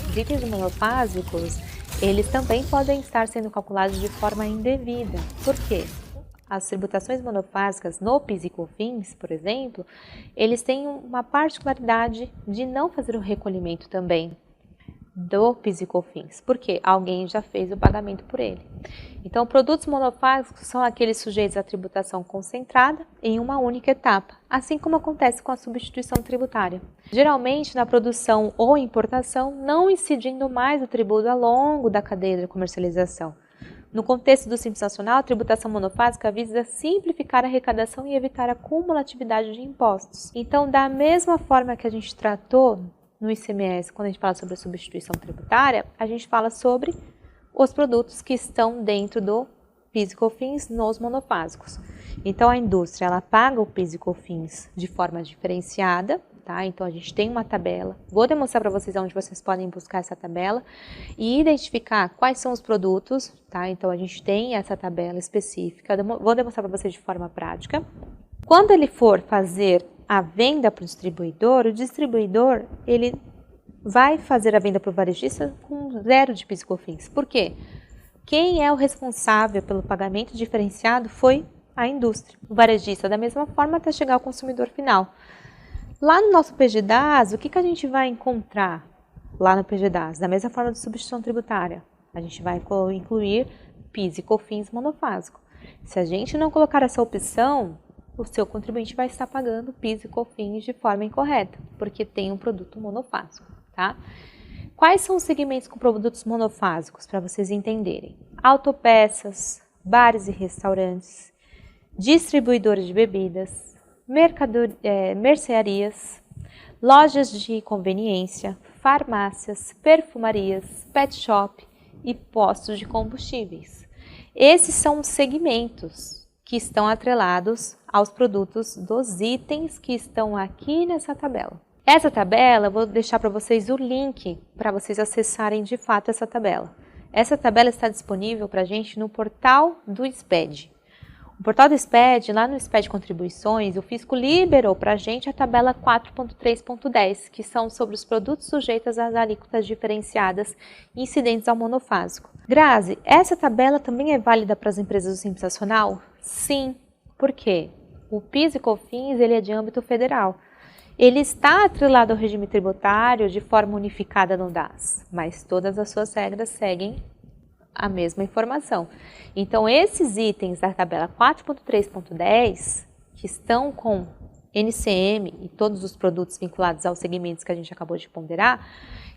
Os itens monofásicos, eles também podem estar sendo calculados de forma indevida. Por quê? As tributações monofásicas no PIS e COFINS, por exemplo, eles têm uma particularidade de não fazer o recolhimento também do PIS e COFINS, porque alguém já fez o pagamento por ele. Então, produtos monofásicos são aqueles sujeitos à tributação concentrada em uma única etapa, assim como acontece com a substituição tributária. Geralmente, na produção ou importação, não incidindo mais o tributo ao longo da cadeia de comercialização. No contexto do Simples Nacional, a tributação monofásica visa simplificar a arrecadação e evitar a cumulatividade de impostos. Então, da mesma forma que a gente tratou no ICMS, quando a gente fala sobre a substituição tributária, a gente fala sobre os produtos que estão dentro do PIS e COFINS nos monofásicos. Então, a indústria, ela paga o PIS e COFINS de forma diferenciada, tá? Então, a gente tem uma tabela. Vou demonstrar para vocês onde vocês podem buscar essa tabela e identificar quais são os produtos, tá? Então, a gente tem essa tabela específica. Vou demonstrar para vocês de forma prática. Quando ele for fazer a venda para o distribuidor, ele vai fazer a venda para o varejista com 0 de PIS e COFINS. Por quê? Quem é o responsável pelo pagamento diferenciado foi a indústria. O varejista, da mesma forma, até chegar ao consumidor final. Lá no nosso PGDAS, o que a gente vai encontrar lá no PGDAS? Da mesma forma de substituição tributária, a gente vai incluir PIS e COFINS monofásico. Se a gente não colocar essa opção, o seu contribuinte vai estar pagando PIS e COFINS de forma incorreta, porque tem um produto monofásico, tá? Quais são os segmentos com produtos monofásicos, para vocês entenderem? Autopeças, bares e restaurantes, distribuidores de bebidas, mercearias, lojas de conveniência, farmácias, perfumarias, pet shop e postos de combustíveis. Esses são os segmentos que estão atrelados aos produtos dos itens que estão aqui nessa tabela. Essa tabela, eu vou deixar para vocês o link para vocês acessarem de fato essa tabela. Essa tabela está disponível para a gente no portal do SPED. O portal do SPED, lá no SPED Contribuições, o Fisco liberou para a gente a tabela 4.3.10, que são sobre os produtos sujeitos às alíquotas diferenciadas incidentes ao monofásico. Grazi, essa tabela também é válida para as empresas do Simples Nacional? Sim. Por quê? O PIS e COFINS ele é de âmbito federal. Ele está atrelado ao regime tributário de forma unificada no DAS, mas todas as suas regras seguem a mesma informação. Então, esses itens da tabela 4.3.10, que estão com NCM e todos os produtos vinculados aos segmentos que a gente acabou de ponderar,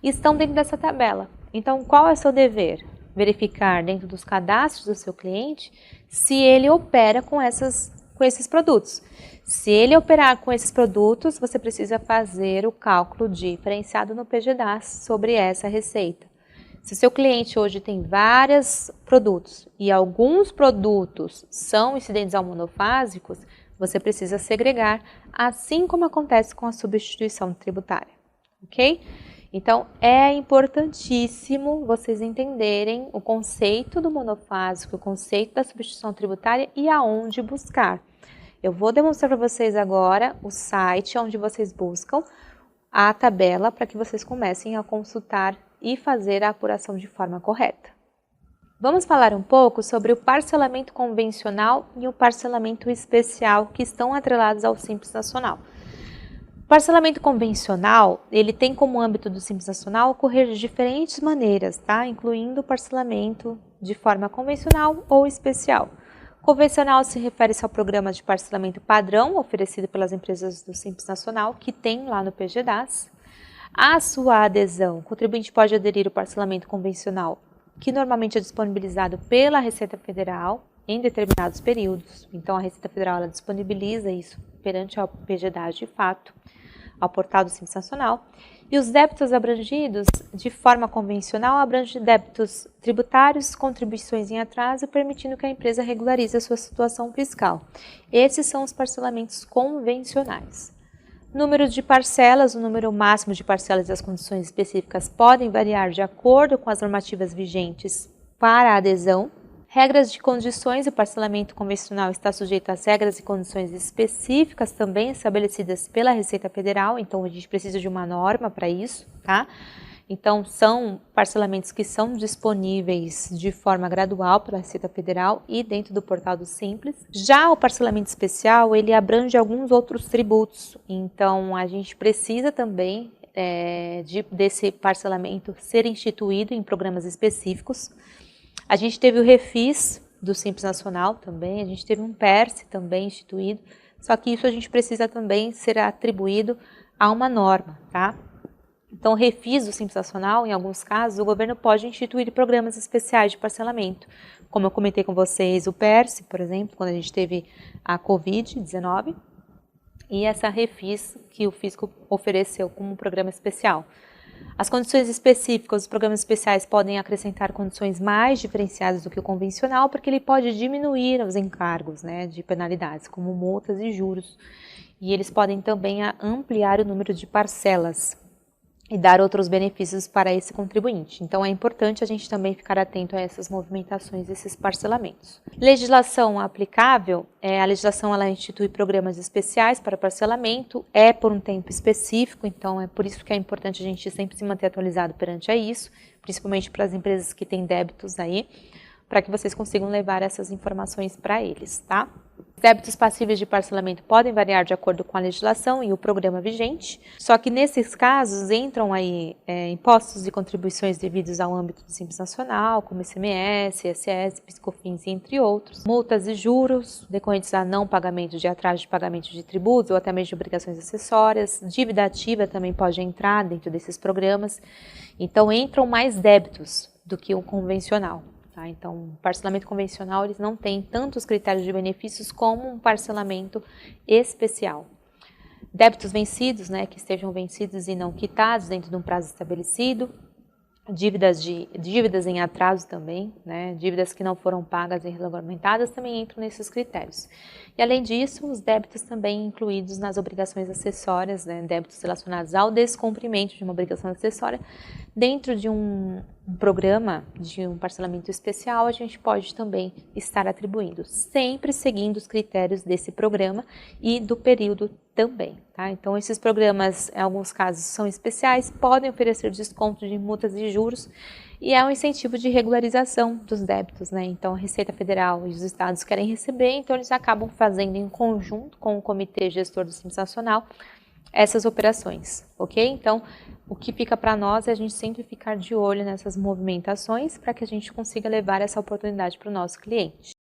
estão dentro dessa tabela. Então, qual é o seu dever? Verificar dentro dos cadastros do seu cliente se ele opera com esses produtos. Se ele operar com esses produtos, você precisa fazer o cálculo diferenciado no PGDAS sobre essa receita. Se o seu cliente hoje tem vários produtos e alguns produtos são incidentes ao monofásicos, você precisa segregar, assim como acontece com a substituição tributária, ok? Então, é importantíssimo vocês entenderem o conceito do monofásico, o conceito da substituição tributária e aonde buscar. Eu vou demonstrar para vocês agora o site onde vocês buscam a tabela para que vocês comecem a consultar e fazer a apuração de forma correta. Vamos falar um pouco sobre o parcelamento convencional e o parcelamento especial que estão atrelados ao Simples Nacional. O parcelamento convencional, ele tem como âmbito do Simples Nacional ocorrer de diferentes maneiras, tá? Incluindo o parcelamento de forma convencional ou especial. Convencional se refere-se ao programa de parcelamento padrão oferecido pelas empresas do Simples Nacional, que tem lá no PGDAS. A sua adesão, o contribuinte pode aderir ao parcelamento convencional, que normalmente é disponibilizado pela Receita Federal em determinados períodos. Então, a Receita Federal ela disponibiliza isso perante ao PGDAS de fato, ao portal do Simples Nacional. E os débitos abrangidos de forma convencional abrangem débitos tributários, contribuições em atraso, permitindo que a empresa regularize a sua situação fiscal. Esses são os parcelamentos convencionais. Número de parcelas, o número máximo de parcelas e as condições específicas podem variar de acordo com as normativas vigentes para a adesão. Regras de condições, o parcelamento convencional está sujeito às regras e condições específicas também estabelecidas pela Receita Federal, então a gente precisa de uma norma para isso, tá? Então, são parcelamentos que são disponíveis de forma gradual pela Receita Federal e dentro do portal do Simples. Já o parcelamento especial, ele abrange alguns outros tributos. Então, a gente precisa também desse parcelamento ser instituído em programas específicos. A gente teve o Refis do Simples Nacional também, a gente teve um PERSE também instituído, só que isso a gente precisa também ser atribuído a uma norma, tá? Então, o Refis do Simples Nacional, em alguns casos, o governo pode instituir programas especiais de parcelamento. Como eu comentei com vocês, o PERSE, por exemplo, quando a gente teve a Covid-19, e essa Refis que o fisco ofereceu como um programa especial. As condições específicas, os programas especiais podem acrescentar condições mais diferenciadas do que o convencional, porque ele pode diminuir os encargos, né, de penalidades, como multas e juros. E eles podem também ampliar o número de parcelas e dar outros benefícios para esse contribuinte. Então, é importante a gente também ficar atento a essas movimentações, esses parcelamentos. Legislação aplicável, a legislação ela institui programas especiais para parcelamento, por um tempo específico, então é por isso que é importante a gente sempre se manter atualizado perante a isso, principalmente para as empresas que têm débitos aí, para que vocês consigam levar essas informações para eles, tá? Débitos passíveis de parcelamento podem variar de acordo com a legislação e o programa vigente, só que nesses casos entram aí impostos e contribuições devidos ao âmbito do Simples Nacional, como ICMS, ISS, PIS/COFINS, entre outros, multas e juros decorrentes a não pagamento de atraso de pagamento de tributos ou até mesmo de obrigações acessórias, dívida ativa também pode entrar dentro desses programas, então entram mais débitos do que o convencional. Tá? Então, o parcelamento convencional eles não tem tantos critérios de benefícios como um parcelamento especial. Débitos vencidos, né, que estejam vencidos e não quitados dentro de um prazo estabelecido, dívidas em atraso também, né, dívidas que não foram pagas e regulamentadas também entram nesses critérios. E além disso, os débitos também incluídos nas obrigações acessórias, né, débitos relacionados ao descumprimento de uma obrigação acessória, dentro de um programa de um parcelamento especial, a gente pode também estar atribuindo, sempre seguindo os critérios desse programa e do período também, tá? Então, esses programas, em alguns casos, são especiais, podem oferecer desconto de multas e juros e é um incentivo de regularização dos débitos, né? Então, a Receita Federal e os estados querem receber, então eles acabam fazendo em conjunto com o Comitê Gestor do Simples Nacional essas operações, ok? Então, o que fica para nós é a gente sempre ficar de olho nessas movimentações para que a gente consiga levar essa oportunidade para o nosso cliente.